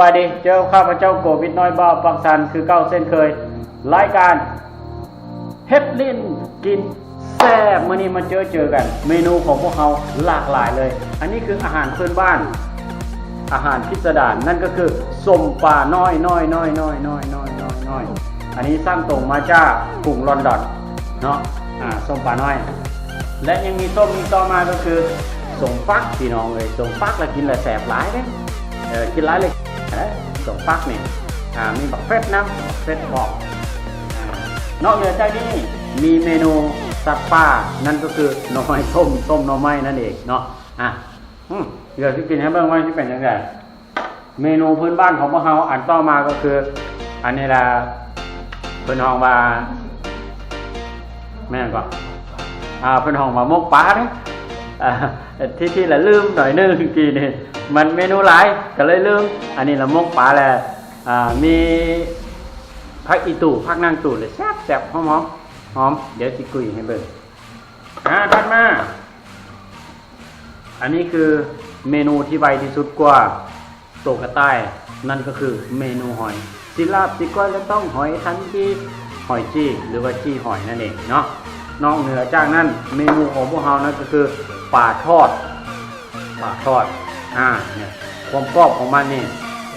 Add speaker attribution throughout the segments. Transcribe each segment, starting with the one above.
Speaker 1: บายดีเจอข้าพเจ้าโกวิดน้อยบ้าปักสันคือเก้าเส้นเคยรายการเฮ็ดลิ้นกินแซ่บมื้อนี้มาเจอกันเมนูของพวกเราหลากหลายเลยอันนี้คืออาหารพื้นบ้านอาหารพิสดารนั่นก็คือส้มปลาน้อยอันนี้สร้างตรงมาจากกรุงลอนดอนเนาะส้มปลาน้อยและยังมีส้มมีต่อมาก็คือส้มฟักพี่น้องเลยส้มฟักแล้วกินแล้วแสบหลายเด้กินหลายเลยส้มฟักนี่มีบักเฟสน้ำเฟสบอกนอกเหนือจากนี้มีเมนูสัตว์ป่านั่นก็คือหน่อไม้ต้มหน่อไม้นั่นเองเนาะเดี๋ยวที่กินให้เบิ่งว่าที่เป็นยังไงเมนูพื้นบ้านของพวกเราอันต่อมาก็คืออันนี้ละเพิ่นห้องว่าแม่นก่อนเพิ่นห้องว่ามกปลาเด้ที่ละลืมหน่อยนึงกี่นี่มันเมนูหลายก็เลยลืมอันนี้ละมกปลาแหละมีผักอีตู่ผักนางตู่เลยแซ่บหอมเดี๋ยวสิกุยให้เบิ่งถัดมาอันนี้คือเมนูที่ไวที่สุดกว่าโตกระต่ายนั่นก็คือเมนูหอยสิลาบสิก้อยแล้วต้องหอยทันทีหอยจี้หรือว่าจี้หอยนั่นเองเนาะนอกเหนือจากนั้นเมนูของพวกเรานั่นก็คือปลาทอดเนี่ยความกรอบของมันนี่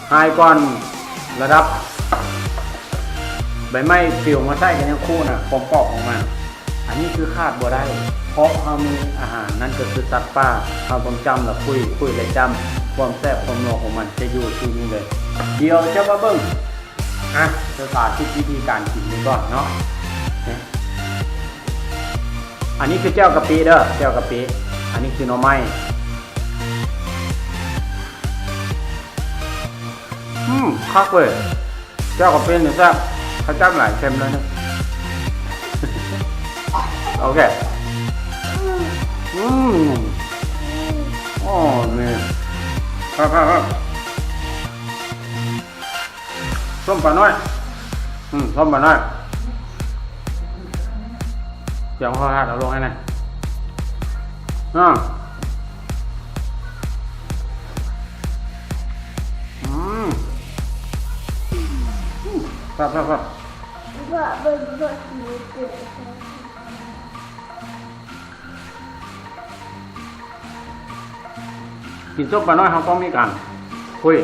Speaker 1: ไฮก่อนระดับใบไม้ปิวมาใส่กันทั้งคู่นะความกรอบของมันอันนี้คือคาดบ่ได้เพราะเรามีอาหารนั่นก็คือสัตว์ป่าเราต้องจำและคุยและจำความแซ่บความนัวของมันจะอยู่ที่นี่เลยเดี๋ยวจะมาเบิ่งจะสาธิตวิธีการกินนี้ก่อนเนาะอันนี้คือเจ้ากะปิเด้อเจ้ากะปิอันนี้คือหน่อไม้คักเว้ยเจ้ากะปิเนี่ยแซ่บเขาจ้ำหลายเค็มเลยนะโอเคนี่ครับส้มปลาน้อยส้มปลาน้อยเดี๋ยวเขาเอาลงให้หน่อยครับกินส้มปลาน้อยเขาต้องมีการคุย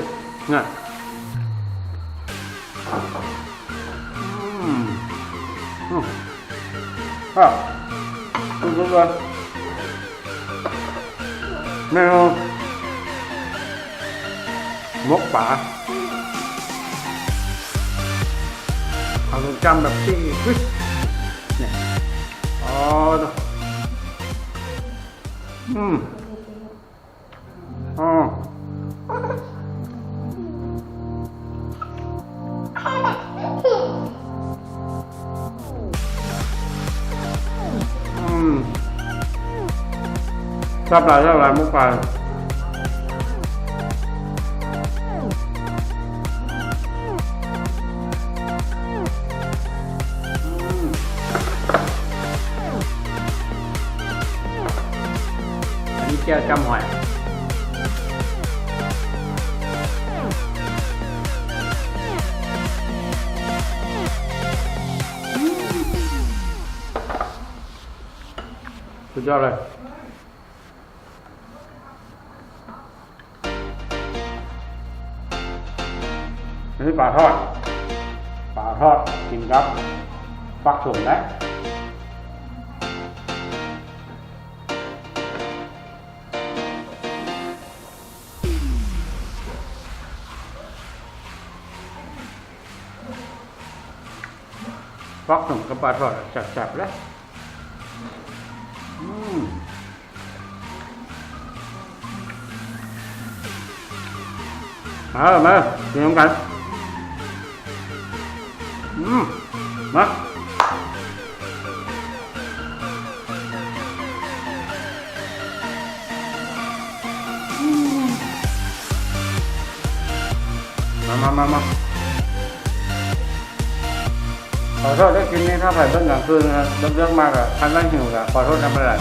Speaker 1: เนี่ยสุดๆเลยเมนูมกป่าเอาจำแบบที่เนี่ยชอบหลายมุกปลาอันนี้แก้วจำหอยสุดยอดเลยอันนี้ปลาทอดกินครับฟักส่วนได้ฟักส่วนกับปลาทอดจับๆแล้วมากินกันมาขอโทษได้กินนี้ถ้าผ่านเบื้องหลังคืนนะเรื่องมากอะทันร่างหิวอะขอโทษทำอะไร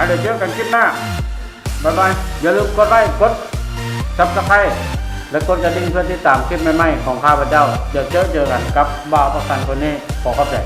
Speaker 1: เดี๋ยวเจอกันคลิปหน้าบ๊ายบายอย่าลืมกดไลค์กด Subscribe และกดกระดิ่งเพื่อติดตามคลิปใหม่ๆของข้าพเจ้าเจอกันกับบ่าวประกันคนนี้ขอขอบใจ